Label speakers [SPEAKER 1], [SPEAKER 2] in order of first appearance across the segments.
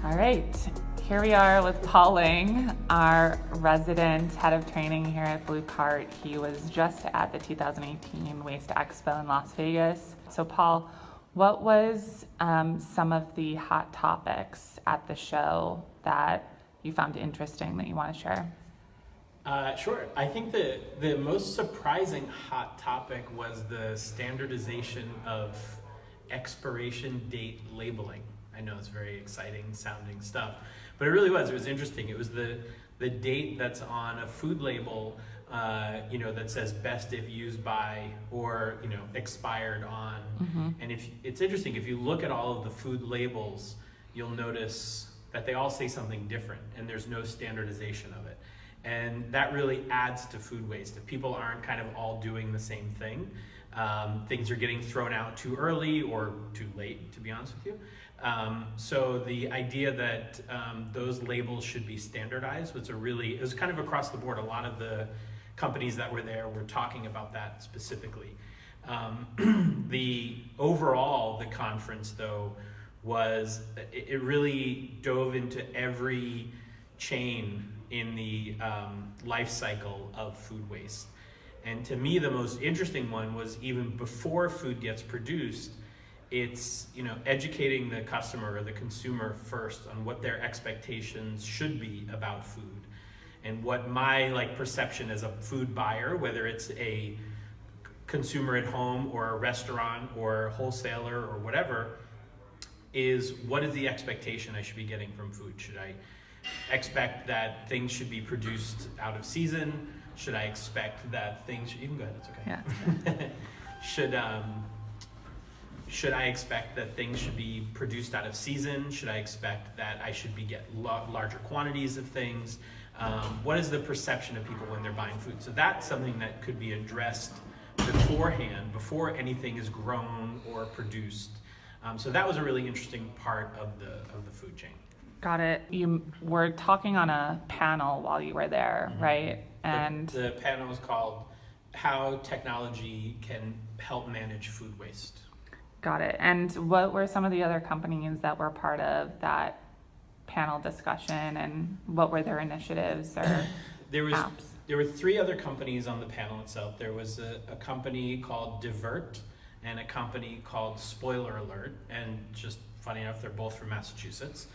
[SPEAKER 1] All right, here we are with Paul Lang, our resident head of training here at BlueCart. He was just at the 2018 WasteExpo in Las Vegas. So Paul, what was some of the hot topics at the show that you found interesting that you want to share?
[SPEAKER 2] Sure. I think the most surprising hot topic was the standardization of expiration date labeling. I know it's very exciting sounding stuff, but it really was. It was interesting. It was the date that's on a food label, that says best if used by or, expired on. Mm-hmm. And it's interesting, if you look at all of the food labels, you'll notice that they all say something different and there's no standardization of it. And that really adds to food waste. If people aren't kind of all doing the same thing, things are getting thrown out too early or too late, to be honest with you. So the idea that those labels should be standardized it was kind of across the board. A lot of the companies that were there were talking about that specifically. The conference though it really dove into every chain in the life cycle of food waste. And to me, the most interesting one was even before food gets produced, it's educating the customer or the consumer first on what their expectations should be about food, and what my perception as a food buyer, whether it's a consumer at home or a restaurant or wholesaler or whatever, is what is the expectation I should be getting from food? Should I expect that things should be produced out of season? Should I expect that things, you can go ahead, it's okay. Yeah. Should I expect that things should be produced out of season? Should I expect that I should be get larger quantities of things? What is the perception of people when they're buying food? So that's something that could be addressed beforehand, before anything is grown or produced. So that was a really interesting part of the food chain.
[SPEAKER 1] Got it. You were talking on a panel while you were there, mm-hmm. right? And
[SPEAKER 2] the panel was called How Technology Can Help Manage Food Waste.
[SPEAKER 1] Got it. And what were some of the other companies that were part of that panel discussion, and what were their initiatives or apps?
[SPEAKER 2] There were 3 other companies on the panel itself. There was a company called Divert and a company called Spoiler Alert, and just funny enough, they're both from Massachusetts.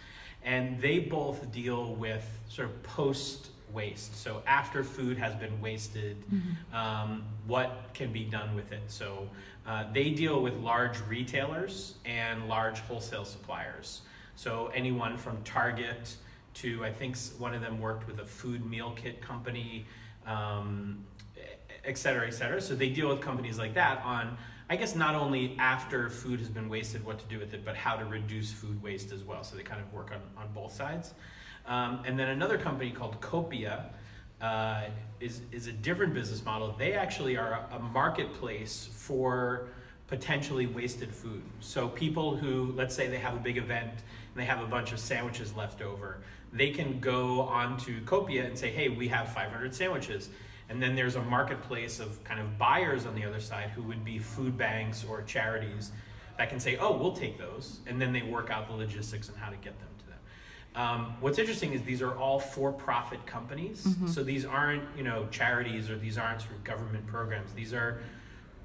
[SPEAKER 2] And they both deal with sort of post-waste. So after food has been wasted, mm-hmm. What can be done with it? So they deal with large retailers and large wholesale suppliers. So anyone from Target to, I think one of them worked with a food meal kit company, et cetera, et cetera. So they deal with companies like that on, I guess, not only after food has been wasted, what to do with it, but how to reduce food waste as well. So they kind of work on both sides. And then another company called Copia is a different business model. They actually are a marketplace for potentially wasted food. So people who, let's say they have a big event and they have a bunch of sandwiches left over, they can go onto Copia and say, hey, we have 500 sandwiches. And then there's a marketplace of kind of buyers on the other side who would be food banks or charities that can say, oh, we'll take those. And then they work out the logistics and how to get them to them. What's interesting is these are all for-profit companies. Mm-hmm. So these aren't, charities, or these aren't sort of government programs. These are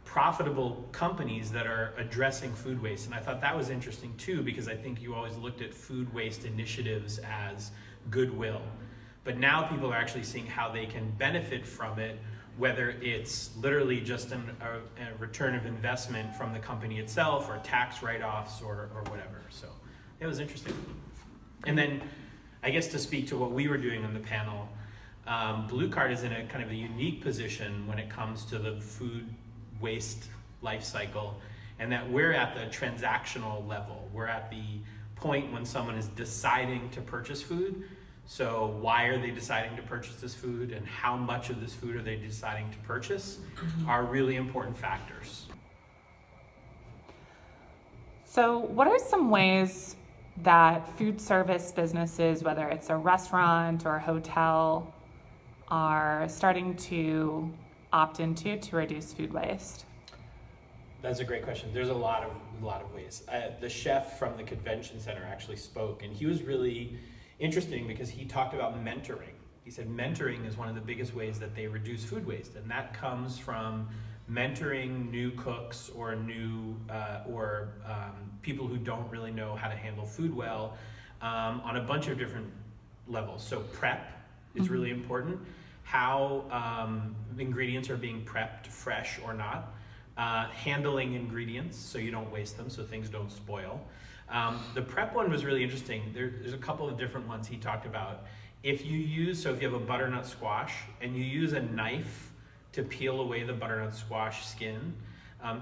[SPEAKER 2] profitable companies that are addressing food waste. And I thought that was interesting too, because I think you always looked at food waste initiatives as goodwill. But now people are actually seeing how they can benefit from it, whether it's literally just a return of investment from the company itself, or tax write-offs, or whatever. So it was interesting. And then I guess to speak to what we were doing on the panel, BlueCart is in a kind of a unique position when it comes to the food waste life cycle, and that we're at the transactional level. We're at the point when someone is deciding to purchase food. So why are they deciding to purchase this food, and how much of this food are they deciding to purchase, mm-hmm. are really important factors.
[SPEAKER 1] So what are some ways that food service businesses, whether it's a restaurant or a hotel, are starting to opt into to reduce food waste?
[SPEAKER 2] That's a great question. There's a lot of ways. The chef from the convention center actually spoke, and he was really interesting because he talked about mentoring. He said mentoring is one of the biggest ways that they reduce food waste, and that comes from mentoring new cooks or people who don't really know how to handle food well on a bunch of different levels. So prep is really important. How ingredients are being prepped, fresh or not. Handling ingredients so you don't waste them, so things don't spoil. The prep one was really interesting. There's a couple of different ones he talked about. If you have a butternut squash and you use a knife to peel away the butternut squash skin,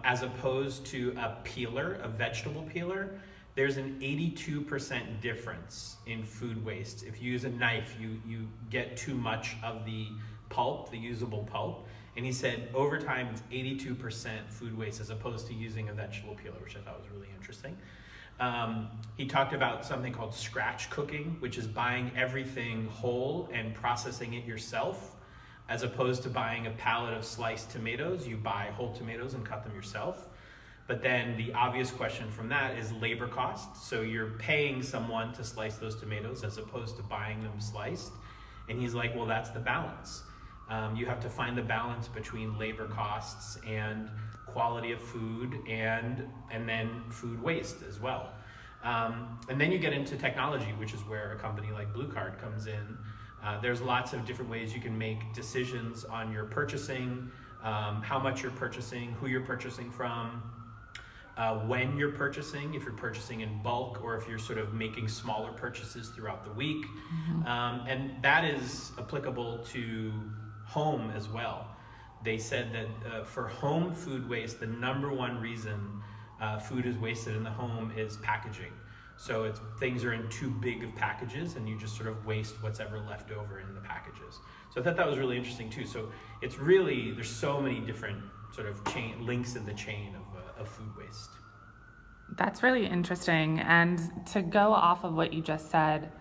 [SPEAKER 2] as opposed to a peeler, a vegetable peeler, there's an 82% difference in food waste. If you use a knife, you get too much of the pulp, the usable pulp. And he said over time it's 82% food waste as opposed to using a vegetable peeler, which I thought was really interesting. He talked about something called scratch cooking, which is buying everything whole and processing it yourself, as opposed to buying a pallet of sliced tomatoes. You buy whole tomatoes and cut them yourself. But then the obvious question from that is labor costs. So you're paying someone to slice those tomatoes as opposed to buying them sliced. And he's like, well, that's the balance. You have to find the balance between labor costs and quality of food and then food waste as well. And then you get into technology, which is where a company like BlueCart comes in. There's lots of different ways you can make decisions on your purchasing, how much you're purchasing, who you're purchasing from, when you're purchasing, if you're purchasing in bulk or if you're sort of making smaller purchases throughout the week. And that is applicable to home as well. They said that for home food waste, the number one reason food is wasted in the home is packaging. So things are in too big of packages and you just sort of waste what's ever left over in the packages. So I thought that was really interesting too. So it's really, there's so many different sort of links in the chain of food waste.
[SPEAKER 1] That's really interesting. And to go off of what you just said,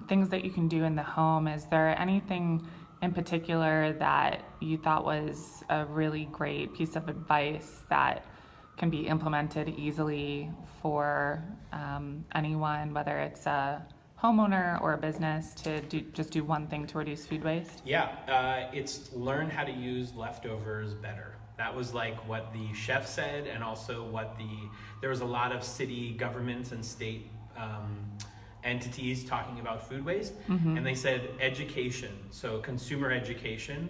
[SPEAKER 1] things that you can do in the home, is there anything in particular that you thought was a really great piece of advice that can be implemented easily for anyone, whether it's a homeowner or a business, to do one thing to reduce food waste?
[SPEAKER 2] Yeah, it's learn how to use leftovers better. That was like what the chef said, and also there was a lot of city governments and state entities talking about food waste, and they said education, so consumer education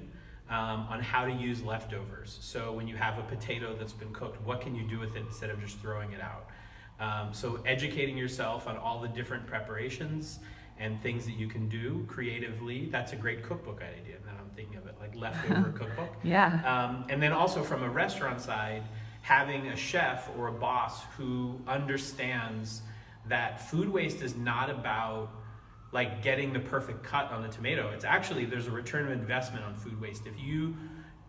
[SPEAKER 2] on how to use leftovers. So when you have a potato that's been cooked, what can you do with it instead of just throwing it out? So educating yourself on all the different preparations and things that you can do creatively. That's a great cookbook idea that I'm thinking of, it like leftover cookbook.
[SPEAKER 1] Yeah.
[SPEAKER 2] And then also from a restaurant side, having a chef or a boss who understands that food waste is not about like getting the perfect cut on the tomato. It's actually, there's a return of investment on food waste.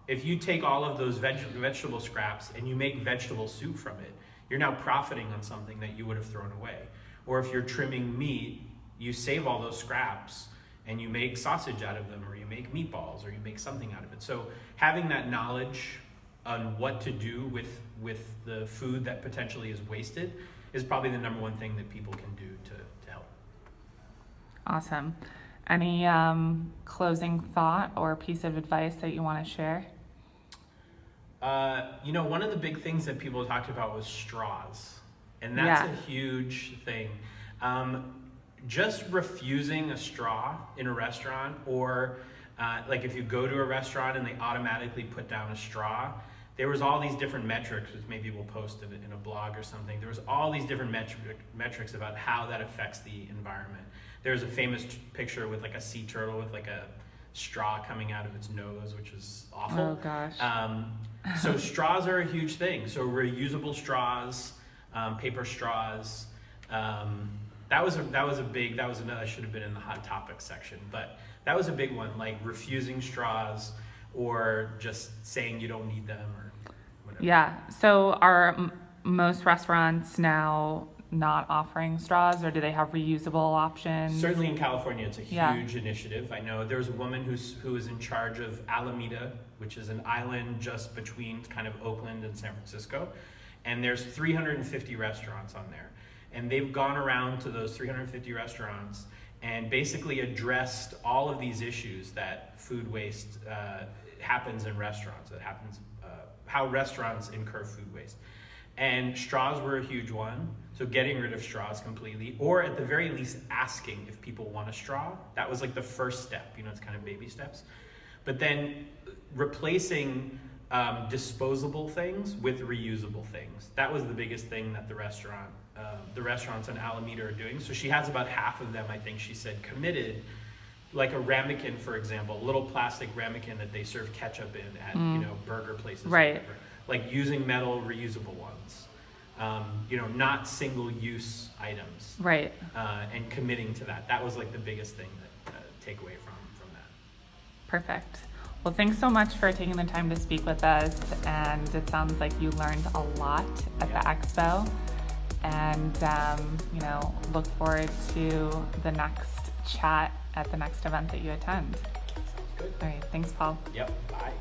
[SPEAKER 2] If you take all of those vegetable scraps and you make vegetable soup from it, you're now profiting on something that you would have thrown away. Or if you're trimming meat, you save all those scraps and you make sausage out of them, or you make meatballs, or you make something out of it. So having that knowledge on what to do with the food that potentially is wasted is probably the number one thing that people can do to help.
[SPEAKER 1] Awesome. Any closing thought or piece of advice that you want to share?
[SPEAKER 2] One of the big things that people talked about was straws, and that's a huge thing. Just refusing a straw in a restaurant, or like if you go to a restaurant and they automatically put down a straw, there was all these different metrics, which maybe we'll post it in a blog or something. There was all these different metrics about how that affects the environment. There's a famous picture with like a sea turtle with like a straw coming out of its nose, which is awful.
[SPEAKER 1] Oh gosh.
[SPEAKER 2] So straws are a huge thing. So reusable straws, paper straws. That should have been in the hot topics section, but that was a big one, like refusing straws or just saying you don't need them or whatever.
[SPEAKER 1] Yeah. So are most restaurants now not offering straws, or do they have reusable options?
[SPEAKER 2] Certainly in California, it's a huge initiative. I know there's a woman who is in charge of Alameda which is an island just between kind of Oakland and San Francisco. And there's 350 restaurants on there. And they've gone around to those 350 restaurants and basically addressed all of these issues that food waste happens in restaurants. It happens, how restaurants incur food waste. And straws were a huge one. So getting rid of straws completely, or at the very least asking if people want a straw. That was like the first step, you know, it's kind of baby steps. But then replacing disposable things with reusable things. That was the biggest thing that the restaurants in Alameda are doing. So she has about half of them, I think she said, committed, like a ramekin, for example, a little plastic ramekin that they serve ketchup in at, you know, burger places.
[SPEAKER 1] Right.
[SPEAKER 2] Or whatever. Like using metal reusable ones. You know, not single-use items.
[SPEAKER 1] Right.
[SPEAKER 2] And committing to that. That was like the biggest thing that take away from that.
[SPEAKER 1] Perfect. Well, thanks so much for taking the time to speak with us. And it sounds like you learned a lot at the expo. And, you know, look forward to the next chat at the next event that you attend.
[SPEAKER 2] Sounds good.
[SPEAKER 1] All right. Thanks, Paul.
[SPEAKER 2] Yep. Bye.